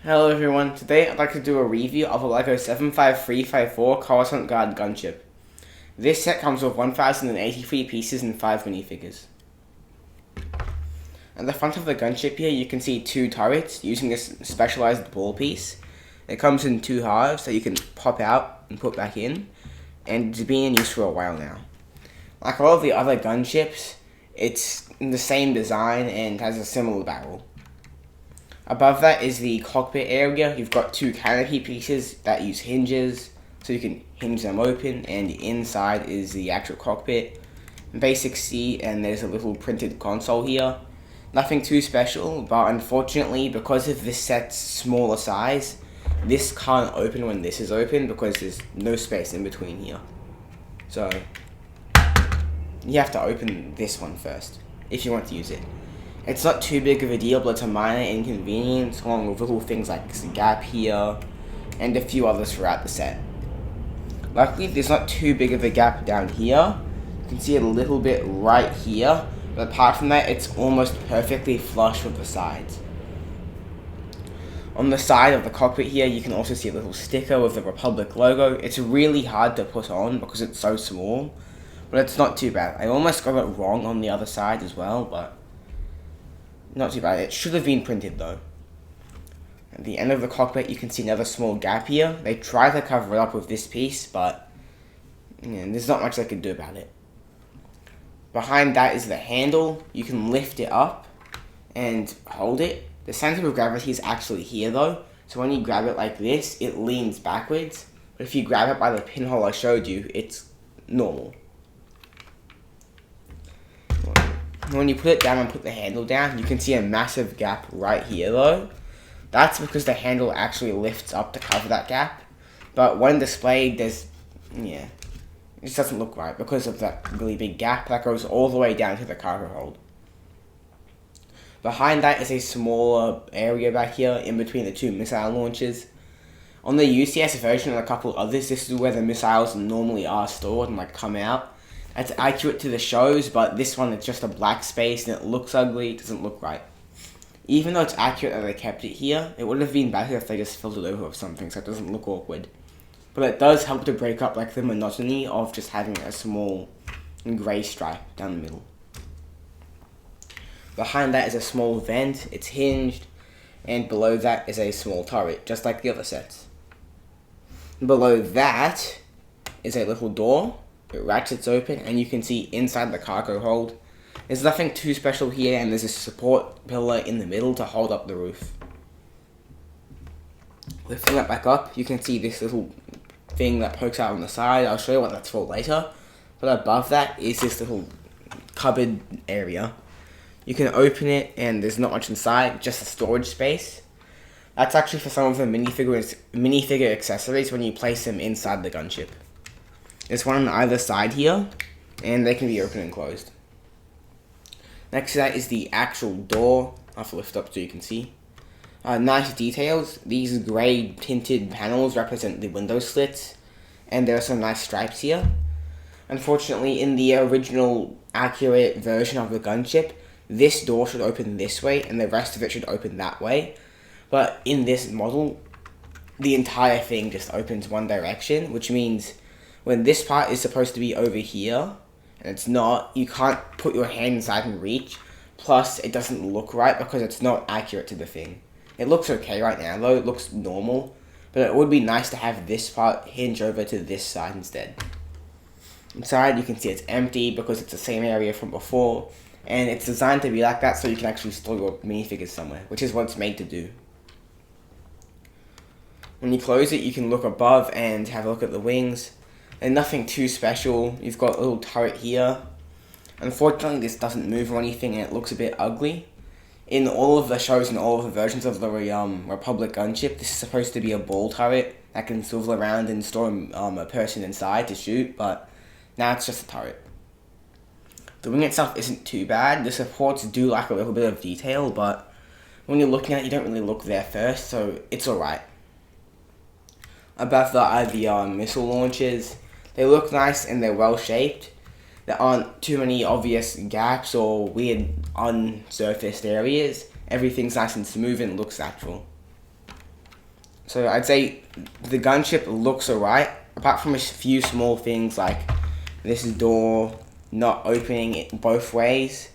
Hello everyone, today I'd like to do a review of a LEGO 75354 CORUSCANT GUARD GUNSHIP. This set comes with 1083 pieces and 5 minifigures. At the front of the gunship here you can see 2 turrets using this specialized ball piece. It comes in 2 halves that you can pop out and put back in, and it's been in use for a while now. Like all of the other gunships, it's the same design and has a similar barrel. Above that is the cockpit area. You've got 2 canopy pieces that use hinges, so you can hinge them open, and inside is the actual cockpit. Basic seat, and there's a little printed console here. Nothing too special, but unfortunately, because of this set's smaller size, this can't open when this is open because there's no space in between here. So, you have to open this one first, if you want to use it. It's not too big of a deal, but it's a minor inconvenience, along with little things like this gap here, and a few others throughout the set. Luckily, there's not too big of a gap down here. You can see a little bit right here, but apart from that, it's almost perfectly flush with the sides. On the side of the cockpit here, you can also see a little sticker with the Republic logo. It's really hard to put on because it's so small, but it's not too bad. I almost got it wrong on the other side as well, but not too bad. It should have been printed though. At the end of the cockpit you can see another small gap here. They tried to cover it up with this piece, but there's not much they could do about it. Behind that is the handle. You can lift it up and hold it. The center of gravity is actually here though, so when you grab it like this, it leans backwards. But if you grab it by the pinhole I showed you, it's normal. When you put it down and put the handle down, you can see a massive gap right here though. That's because the handle actually lifts up to cover that gap. But when displayed, it just doesn't look right because of that really big gap that goes all the way down to the cargo hold. Behind that is a smaller area back here in between the 2 missile launchers. On the UCS version and a couple others, this is where the missiles normally are stored and come out. It's accurate to the shows, but this one it's just a black space and it looks ugly, it doesn't look right. Even though it's accurate that they kept it here, it would have been better if they just filled it over with something so it doesn't look awkward. But it does help to break up the monotony of just having a small grey stripe down the middle. Behind that is a small vent, it's hinged, and below that is a small turret, just like the other sets. Below that is a little door. It ratchets open and you can see inside the cargo hold. There's nothing too special here, and there's a support pillar in the middle to hold up the roof. Lifting that back up, you can see this little thing that pokes out on the side. I'll show you what that's for later. But above that is this little cupboard area. You can open it and there's not much inside, just a storage space. That's actually for some of the minifigure accessories when you place them inside the gunship. There's one on either side here, and they can be open and closed. Next to that is the actual door. I'll have to lift up so you can see. Nice details. These grey tinted panels represent the window slits, and there are some nice stripes here. Unfortunately, in the original accurate version of the gunship, this door should open this way, and the rest of it should open that way. But in this model, the entire thing just opens one direction, which means when this part is supposed to be over here, and it's not, you can't put your hand inside and reach. Plus, it doesn't look right because it's not accurate to the thing. It looks okay right now though, it looks normal. But it would be nice to have this part hinge over to this side instead. Inside, you can see it's empty because it's the same area from before. And it's designed to be like that so you can actually store your minifigures somewhere, which is what it's made to do. When you close it, you can look above and have a look at the wings. And nothing too special. You've got a little turret here. Unfortunately, this doesn't move or anything, and it looks a bit ugly. In all of the shows and all of the versions of the Republic gunship, this is supposed to be a ball turret that can swivel around and store a person inside to shoot, but now it's just a turret. The wing itself isn't too bad. The supports do lack a little bit of detail, but when you're looking at it, you don't really look there first, so it's alright. Above that are the missile launchers. They look nice and they're well shaped. There aren't too many obvious gaps or weird unsurfaced areas. Everything's nice and smooth and looks natural. So I'd say the gunship looks alright, apart from a few small things like this door not opening it both ways,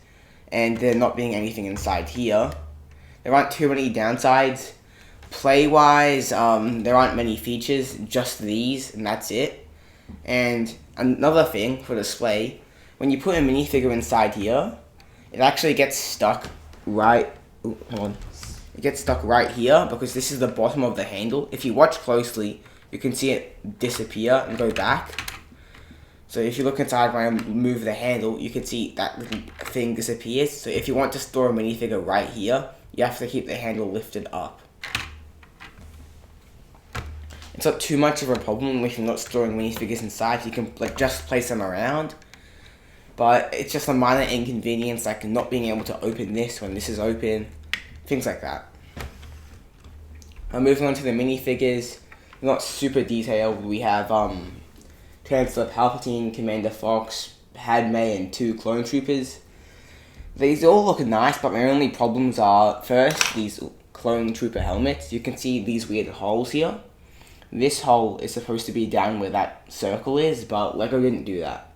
and there not being anything inside here. There aren't too many downsides. Play-wise, there aren't many features, just these, and that's it. And another thing for display, when you put a minifigure inside here, it actually gets stuck right... Ooh, hold on. It gets stuck right here because this is the bottom of the handle. If you watch closely, you can see it disappear and go back. So if you look inside when I move the handle, you can see that little thing disappears. So if you want to store a minifigure right here, you have to keep the handle lifted up. It's not too much of a problem if you're not storing minifigures inside. You can just place them around. But it's just a minor inconvenience, like not being able to open this when this is open. Things like that. Moving on to the minifigures, not super detailed. We have Chancellor Palpatine, Commander Fox, Padme, and 2 clone troopers. These all look nice, but my only problems are, first, these clone trooper helmets. You can see these weird holes here. This hole is supposed to be down where that circle is, but LEGO didn't do that.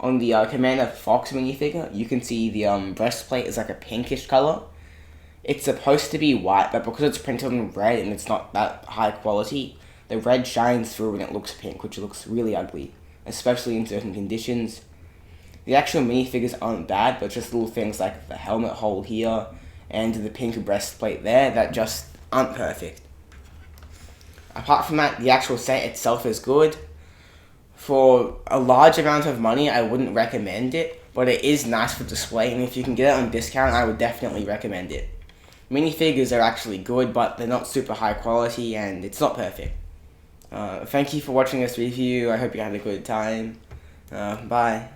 On the Commander Fox minifigure, you can see the breastplate is like a pinkish color. It's supposed to be white, but because it's printed in red and it's not that high quality, the red shines through and it looks pink, which looks really ugly, especially in certain conditions. The actual minifigures aren't bad, but just little things like the helmet hole here and the pink breastplate there that just aren't perfect. Apart from that, the actual set itself is good. For a large amount of money, I wouldn't recommend it, but it is nice for display, and if you can get it on discount, I would definitely recommend it. Minifigures are actually good, but they're not super high quality, and it's not perfect. Thank you for watching this review. I hope you had a good time. Bye.